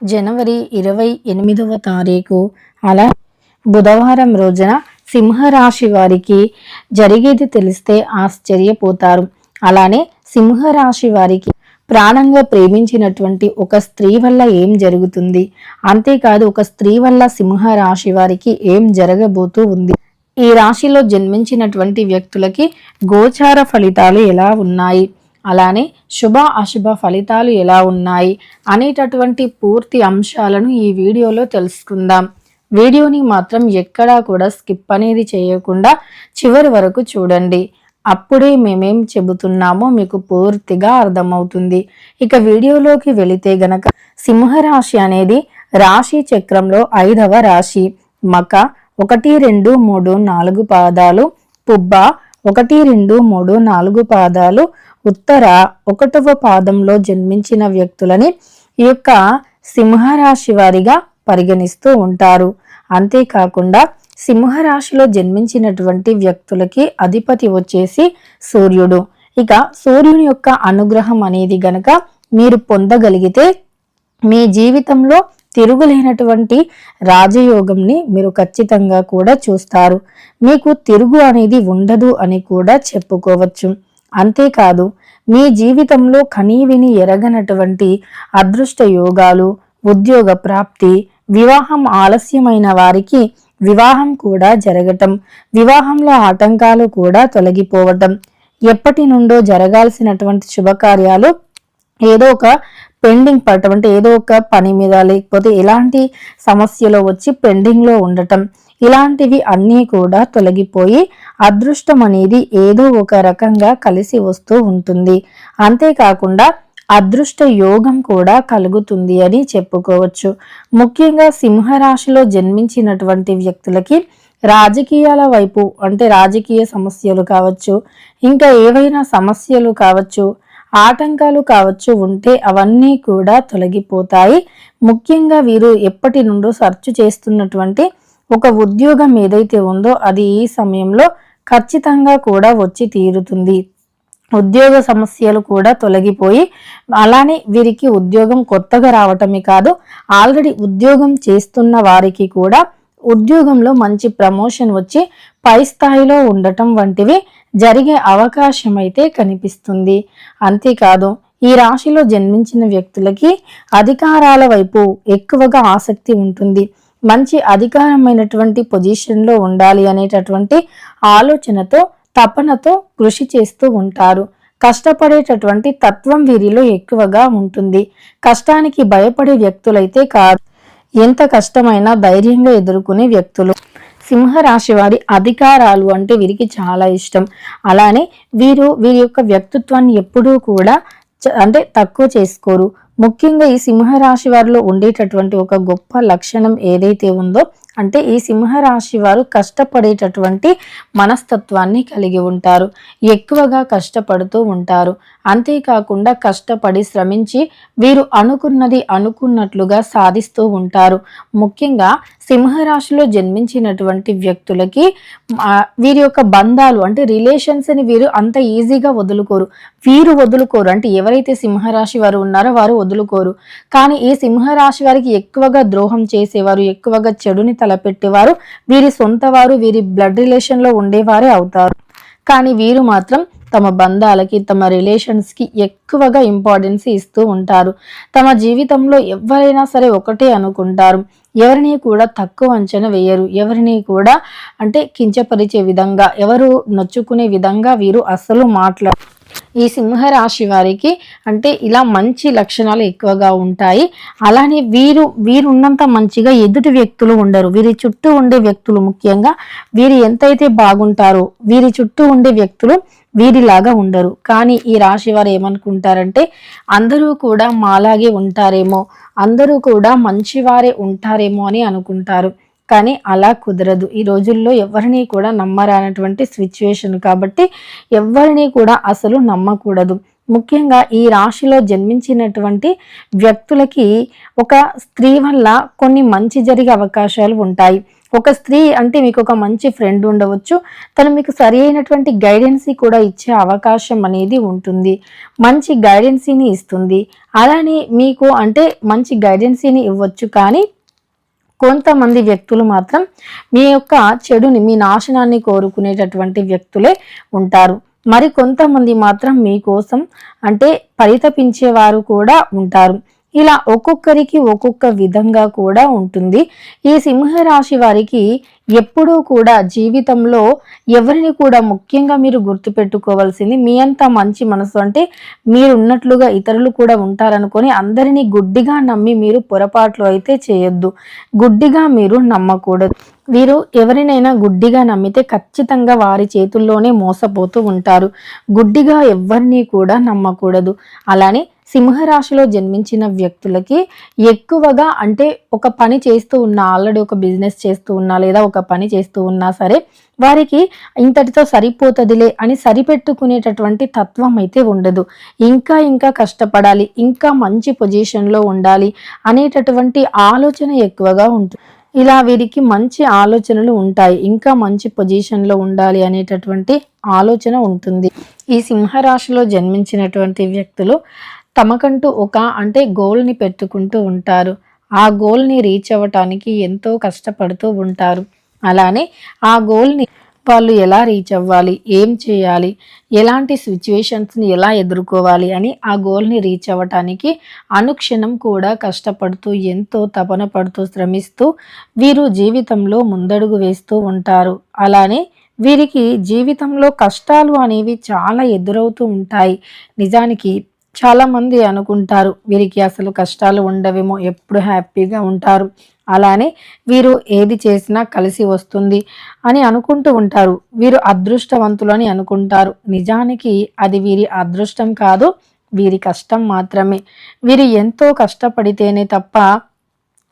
జనవరి 28వ తారీఖు అలా బుధవారం రోజున సింహరాశి వారికి జరిగేది తెలిస్తే ఆశ్చర్యపోతారు. అలానే సింహరాశి వారికి ప్రాణంగా ప్రేమించినటువంటి ఒక స్త్రీ వల్ల ఏం జరుగుతుంది, అంతేకాదు ఒక స్త్రీ వల్ల సింహరాశి వారికి ఏం జరగబోతూ ఉంది, ఈ రాశిలో జన్మించినటువంటి వ్యక్తులకి గోచార ఫలితాలు ఎలా ఉన్నాయి, అలానే శుభ అశుభ ఫలితాలు ఎలా ఉన్నాయి అనేటటువంటి పూర్తి అంశాలను ఈ వీడియోలో తెలుసుకుందాం. వీడియోని మాత్రం ఎక్కడా కూడా స్కిప్ అనేది చేయకుండా చివరి వరకు చూడండి. అప్పుడే మేమేం చెబుతున్నామో మీకు పూర్తిగా అర్థమవుతుంది. ఇక వీడియోలోకి వెళితే గనక సింహరాశి అనేది రాశి చక్రంలో 5వ రాశి. మక 1, 2, 3, 4 పాదాలు, పుబ్బ 1, 2, 3, 4 పాదాలు, ఉత్తర 1వ పాదంలో జన్మించిన వ్యక్తులని ఈ యొక్క సింహరాశి వారిగా పరిగణిస్తూ ఉంటారు. అంతేకాకుండా సింహరాశిలో జన్మించినటువంటి వ్యక్తులకి అధిపతి వచ్చేసి సూర్యుడు. ఇక సూర్యుని యొక్క అనుగ్రహం అనేది గనక మీరు పొందగలిగితే మీ జీవితంలో తిరుగులేనటువంటి రాజయోగంని మీరు ఖచ్చితంగా కూడా చూస్తారు. మీకు తిరుగు అనేది ఉండదు అని కూడా చెప్పుకోవచ్చు. అంతేకాదు మీ జీవితంలో కనీవిని ఎరగనటువంటి అదృష్ట యోగాలు, ఉద్యోగ ప్రాప్తి, వివాహం ఆలస్యమైన వారికి వివాహం కూడా జరగటం, వివాహంలో ఆటంకాలు కూడా తొలగిపోవటం, ఎప్పటి నుండో జరగాల్సినటువంటి శుభకార్యాలు ఏదో ఒక పెండింగ్ పడటం, అంటే ఏదో ఒక పని మీద లేకపోతే ఎలాంటి సమస్యలో వచ్చి పెండింగ్లో ఉండటం, ఇలాంటివి అన్నీ కూడా తొలగిపోయి అదృష్టం అనేది ఏదో ఒక రకంగా కలిసి వస్తూ ఉంటుంది. అంతేకాకుండా అదృష్ట యోగం కూడా కలుగుతుంది అని చెప్పుకోవచ్చు. ముఖ్యంగా సింహరాశిలో జన్మించినటువంటి వ్యక్తులకి రాజకీయాల వైపు, అంటే రాజకీయ సమస్యలు కావచ్చు, ఇంకా ఏవైనా సమస్యలు కావచ్చు, ఆటంకాలు కావచ్చు ఉంటే అవన్నీ కూడా తొలగిపోతాయి. ముఖ్యంగా వీరు ఎప్పటి నుండో సెర్చ్ చేస్తున్నటువంటి ఒక ఉద్యోగం ఏదైతే ఉందో అది ఈ సమయంలో ఖచ్చితంగా కూడా వచ్చి తీరుతుంది. ఉద్యోగ సమస్యలు కూడా తొలగిపోయి అలానే వీరికి ఉద్యోగం కొత్తగా రావటమే కాదు, ఆల్రెడీ ఉద్యోగం చేస్తున్న వారికి కూడా ఉద్యోగంలో మంచి ప్రమోషన్ వచ్చి పై స్థాయిలో ఉండటం వంటివి జరిగే అవకాశం అయితే కనిపిస్తుంది. అంతేకాదు ఈ రాశిలో జన్మించిన వ్యక్తులకి అధికారాల వైపు ఎక్కువగా ఆసక్తి ఉంటుంది. మంచి అధికారమైనటువంటి పొజిషన్లో ఉండాలి అనేటటువంటి ఆలోచనతో, తపనతో కృషి చేస్తూ ఉంటారు. కష్టపడేటటువంటి తత్వం వీరిలో ఎక్కువగా ఉంటుంది. కష్టానికి భయపడే వ్యక్తులైతే కాదు, ఎంత కష్టమైనా ధైర్యంగా ఎదుర్కొనే వ్యక్తులు. సింహరాశి వారి అధికారాలు అంటే వీరికి చాలా ఇష్టం. అలానే వీరి యొక్క వ్యక్తిత్వాన్ని ఎప్పుడూ కూడా అంటే తక్కువ చేసుకోరు. ముఖ్యంగా ఈ సింహరాశి వారిలో ఉండేటటువంటి ఒక గొప్ప లక్షణం ఏదైతే ఉందో అంటే ఈ సింహరాశి వారు కష్టపడేటటువంటి మనస్తత్వాన్ని కలిగి ఉంటారు. ఎక్కువగా కష్టపడుతూ ఉంటారు. అంతేకాకుండా కష్టపడి శ్రమించి వీరు అనుకున్నది అనుకున్నట్లుగా సాధిస్తూ ఉంటారు. ముఖ్యంగా సింహరాశిలో జన్మించినటువంటి వ్యక్తులకి వీరి యొక్క బంధాలు అంటే రిలేషన్స్ ని వీరు అంత ఈజీగా వదులుకోరు. అంటే ఎవరైతే సింహరాశి వారు ఉన్నారో వారు వదులుకోరు. కానీ ఈ సింహరాశి వారికి ఎక్కువగా ద్రోహం చేసేవారు, ఎక్కువగా చెడుని తలపెట్టేవారు వీరి సొంత వారు, వీరి బ్లడ్ రిలేషన్ లో ఉండేవారే అవుతారు. కానీ వీరు మాత్రం తమ బంధాలకి, తమ రిలేషన్స్ కి ఎక్కువగా ఇంపార్టెన్స్ ఇస్తూ ఉంటారు. తమ జీవితంలో ఎవరైనా సరే ఒకటే అనుకుంటారు. ఎవరిని కూడా తక్కువ అంచనా వేయరు. ఎవరిని కూడా అంటే కించపరిచే విధంగా, ఎవరు నొచ్చుకునే విధంగా వీరు అస్సలు మాట్లాడరు. ఈ సింహరాశి వారికి అంటే ఇలా మంచి లక్షణాలు ఎక్కువగా ఉంటాయి. అలానే వీరున్నంత మంచిగా ఎదుటి వ్యక్తులు ఉండరు. వీరి చుట్టూ ఉండే వ్యక్తులు, ముఖ్యంగా వీరు ఎంతైతే బాగుంటారో వీరి చుట్టూ ఉండే వ్యక్తులు వీరిలాగా ఉండరు. కానీ ఈ రాశి వారు ఏమనుకుంటారంటే అందరూ కూడా మాలాగే ఉంటారేమో, అందరూ కూడా మంచివారే ఉంటారేమో అని అనుకుంటారు. కానీ అలా కుదరదు. ఈ రోజుల్లో ఎవరిని కూడా నమ్మరానటువంటి సిచ్యువేషన్ కాబట్టి ఎవరిని కూడా అసలు నమ్మకూడదు. ముఖ్యంగా ఈ రాశిలో జన్మించినటువంటి వ్యక్తులకి ఒక స్త్రీ వల్ల కొన్ని మంచి జరిగే అవకాశాలు ఉంటాయి. ఒక స్త్రీ అంటే మీకు ఒక మంచి ఫ్రెండ్ ఉండవచ్చు. తను మీకు సరి అయినటువంటి గైడెన్సీ కూడా ఇచ్చే అవకాశం అనేది ఉంటుంది. మంచి గైడెన్సీని ఇస్తుంది. అలానే మీకు అంటే మంచి గైడెన్సీని ఇవ్వచ్చు. కానీ కొంతమంది వ్యక్తులు మాత్రం మీ యొక్క చెడుని, మీ నాశనాన్ని కోరుకునేటటువంటి వ్యక్తులే ఉంటారు. మరి కొంతమంది మాత్రం మీకోసం అంటే పరితపించేవారు కూడా ఉంటారు. ఇలా ఒక్కొక్కరికి ఒక్కొక్క విధంగా కూడా ఉంటుంది. ఈ సింహరాశి వారికి ఎప్పుడూ కూడా జీవితంలో ఎవరిని కూడా ముఖ్యంగా మీరు గుర్తుపెట్టుకోవాల్సింది, మీ అంత మంచి మనసు అంటే మీరున్నట్లుగా ఇతరులు కూడా ఉంటారనుకొని అందరినీ గుడ్డిగా నమ్మి మీరు పొరపాట్లు అయితే చేయొద్దు. గుడ్డిగా మీరు నమ్మకూడదు. వీరు ఎవరినైనా గుడ్డిగా నమ్మితే ఖచ్చితంగా వారి చేతుల్లోనే మోసపోతూ ఉంటారు. గుడ్డిగా ఎవరిని కూడా నమ్మకూడదు. అలానే సింహరాశిలో జన్మించిన వ్యక్తులకి ఎక్కువగా అంటే ఒక పని చేస్తూ ఉన్నా, ఆల్రెడీ ఒక బిజినెస్ చేస్తూ ఉన్నా లేదా ఒక పని చేస్తూ ఉన్నా సరే వారికి ఇంతటితో సరిపోతదిలే అని సరిపెట్టుకునేటటువంటి తత్వం అయితే ఉండదు. ఇంకా ఇంకా కష్టపడాలి, ఇంకా మంచి పొజిషన్లో ఉండాలి అనేటటువంటి ఆలోచన ఎక్కువగా ఉంటుంది. ఇలా వీరికి మంచి ఆలోచనలు ఉంటాయి. ఇంకా మంచి పొజిషన్లో ఉండాలి అనేటటువంటి ఆలోచన ఉంటుంది. ఈ సింహరాశిలో జన్మించినటువంటి వ్యక్తులు తమకంటూ ఒక అంటే గోల్ని పెట్టుకుంటూ ఉంటారు. ఆ గోల్ని రీచ్ అవ్వటానికి ఎంతో కష్టపడుతూ ఉంటారు. అలానే ఆ గోల్ని వాళ్ళు ఎలా రీచ్ అవ్వాలి, ఏం చేయాలి, ఎలాంటి సిచ్యువేషన్స్ని ఎలా ఎదుర్కోవాలి అని ఆ గోల్ని రీచ్ అవ్వటానికి అనుక్షణం కూడా కష్టపడుతూ ఎంతో తపన పడుతూ శ్రమిస్తూ వీరు జీవితంలో ముందడుగు వేస్తూ ఉంటారు. అలానే వీరికి జీవితంలో కష్టాలు అనేవి చాలా ఎదురవుతూ ఉంటాయి. నిజానికి చాలామంది అనుకుంటారు వీరికి అసలు కష్టాలు ఉండవేమో, ఎప్పుడు హ్యాపీగా ఉంటారు, అలానే వీరు ఏది చేసినా కలిసి వస్తుంది అని అనుకుంటూ ఉంటారు. వీరు అదృష్టవంతులు అని అనుకుంటారు. నిజానికి అది వీరి అదృష్టం కాదు, వీరి కష్టం మాత్రమే. వీరు ఎంతో కష్టపడితేనే తప్ప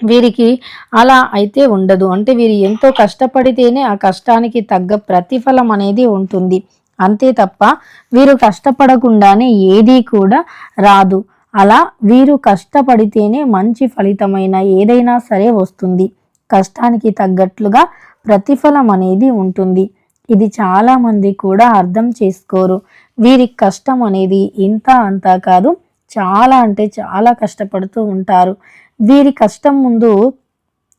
వీరికి అలా అయితే ఉండదు. అంటే వీరు ఎంతో కష్టపడితేనే ఆ కష్టానికి తగ్గ ప్రతిఫలం అనేది ఉంటుంది. అంతే తప్ప వీరు కష్టపడకుండానే ఏదీ కూడా రాదు. అలా వీరు కష్టపడితేనే మంచి ఫలితమైన ఏదైనా సరే వస్తుంది. కష్టానికి తగ్గట్లుగా ప్రతిఫలం అనేది ఉంటుంది. ఇది చాలామంది కూడా అర్థం చేసుకోరు. వీరి కష్టం అనేది ఇంత అంతా కాదు, చాలా అంటే చాలా కష్టపడుతూ ఉంటారు. వీరి కష్టం ముందు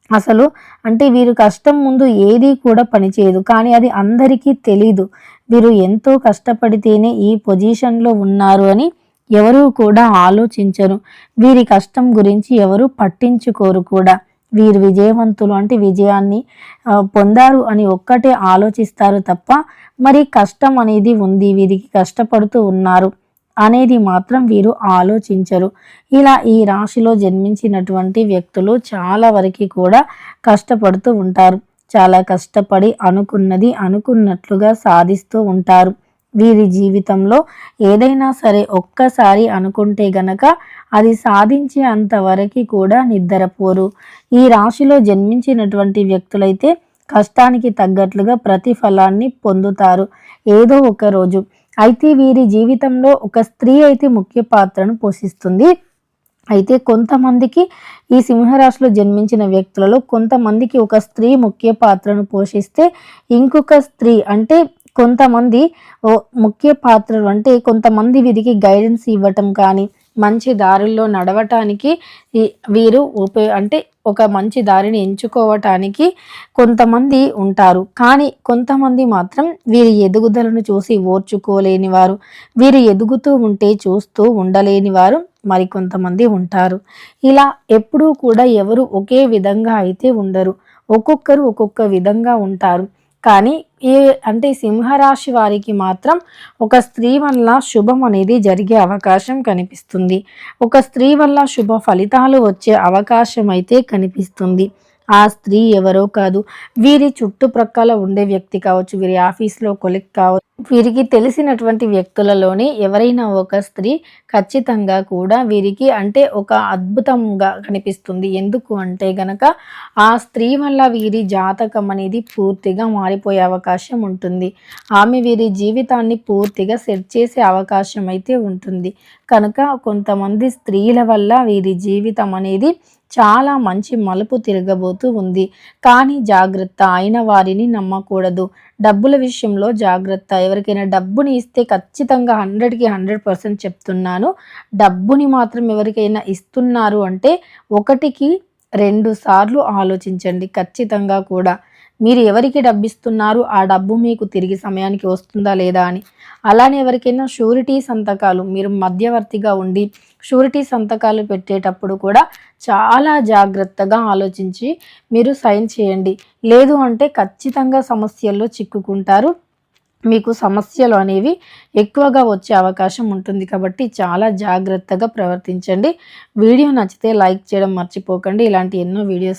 అసలు అంటే వీరు కష్టం ముందు ఏదీ కూడా పనిచేయదు. కానీ అది అందరికీ తెలీదు. వీరు ఎంతో కష్టపడితేనే ఈ పొజిషన్లో ఉన్నారు అని ఎవరూ కూడా ఆలోచించరు. వీరి కష్టం గురించి ఎవరు పట్టించుకోరు కూడా. వీరు విజయవంతులు అంటే విజయాన్ని పొందారు అని ఒక్కటే ఆలోచిస్తారు తప్ప మరి కష్టం అనేది ఉంది, వీరికి కష్టపడుతూ ఉన్నారు అనేది మాత్రం వీరు ఆలోచించరు. ఇలా ఈ రాశిలో జన్మించినటువంటి వ్యక్తులు చాలా వరకు కూడా కష్టపడుతూ ఉంటారు. చాలా కష్టపడి అనుకున్నది అనుకున్నట్లుగా సాధిస్తూ ఉంటారు. వీరి జీవితంలో ఏదైనా సరే ఒక్కసారి అనుకుంటే గనక అది సాధించే అంతవరకు కూడా నిద్రపోరు. ఈ రాశిలో జన్మించినటువంటి వ్యక్తులైతే కష్టానికి తగ్గట్లుగా ప్రతిఫలాన్ని పొందుతారు ఏదో ఒక రోజు. అయితే వీరి జీవితంలో ఒక స్త్రీ అయితే ముఖ్య పాత్రను పోషిస్తుంది. అయితే కొంతమందికి ఈ సింహరాశిలో జన్మించిన వ్యక్తులలో కొంతమందికి ఒక స్త్రీ ముఖ్య పాత్రను పోషిస్తే ఇంకొక స్త్రీ అంటే కొంతమంది ముఖ్య పాత్రలు అంటే కొంతమంది వీరికి గైడెన్స్ ఇవ్వటం కానీ మంచి దారుల్లో నడవటానికి వీరు అంటే ఒక మంచి దారిని ఎంచుకోవటానికి కొంతమంది ఉంటారు. కానీ కొంతమంది మాత్రం వీరి ఎదుగుదలను చూసి ఓర్చుకోలేని వారు, వీరు ఎదుగుతూ ఉంటే చూస్తూ ఉండలేని వారు మరికొంతమంది ఉంటారు. ఇలా ఎప్పుడూ కూడా ఎవరు ఒకే విధంగా అయితే ఉండరు. ఒక్కొక్కరు ఒక్కొక్క విధంగా ఉంటారు. కానీ అంటే సింహరాశి వారికి మాత్రం ఒక స్త్రీ వల్ల శుభం అనేది జరిగే అవకాశం కనిపిస్తుంది. ఒక స్త్రీ వల్ల శుభ ఫలితాలు వచ్చే అవకాశం అయితే కనిపిస్తుంది. ఆ స్త్రీ ఎవరో కాదు, వీరి చుట్టుప్రక్కల ఉండే వ్యక్తి కావచ్చు, వీరి ఆఫీస్లో కొలీగ్ కావచ్చు, వీరికి తెలిసినటువంటి వ్యక్తులలోనే ఎవరైనా ఒక స్త్రీ ఖచ్చితంగా కూడా వీరికి అంటే ఒక అద్భుతంగా కనిపిస్తుంది. ఎందుకు అంటే గనక ఆ స్త్రీ వల్ల వీరి జాతకం అనేది పూర్తిగా మారిపోయే అవకాశం ఉంటుంది. ఆమె వీరి జీవితాన్ని పూర్తిగా సెట్ చేసే అవకాశం అయితే ఉంటుంది. కనుక కొంతమంది స్త్రీల వల్ల వీరి జీవితం అనేది చాలా మంచి మలుపు తిరగబోతూ ఉంది. కానీ జాగ్రత్త, అయిన వారిని నమ్మకూడదు. డబ్బుల విషయంలో జాగ్రత్త. ఎవరికైనా డబ్బుని ఇస్తే ఖచ్చితంగా 100కి 100% చెప్తున్నాను. డబ్బుని మాత్రం ఎవరికైనా ఇస్తున్నారు అంటే 1కి 2 సార్లు ఆలోచించండి ఖచ్చితంగా కూడా. మీరు ఎవరికి డబ్బిస్తున్నారు, ఆ డబ్బు మీకు తిరిగి సమయానికి వస్తుందా లేదా అని. అలానే ఎవరికైనా షూరిటీ సంతకాలు, మీరు మధ్యవర్తిగా ఉండి షూరిటీ సంతకాలు పెట్టేటప్పుడు కూడా చాలా జాగ్రత్తగా ఆలోచించి మీరు సైన్ చేయండి. లేదు అంటే ఖచ్చితంగా సమస్యల్లో చిక్కుకుంటారు. మీకు సమస్యలు అనేవి ఎక్కువగా వచ్చే అవకాశం ఉంటుంది. కాబట్టి చాలా జాగ్రత్తగా ప్రవర్తించండి. వీడియో నచ్చితే లైక్ చేయడం మర్చిపోకండి. ఇలాంటి ఎన్నో వీడియోస్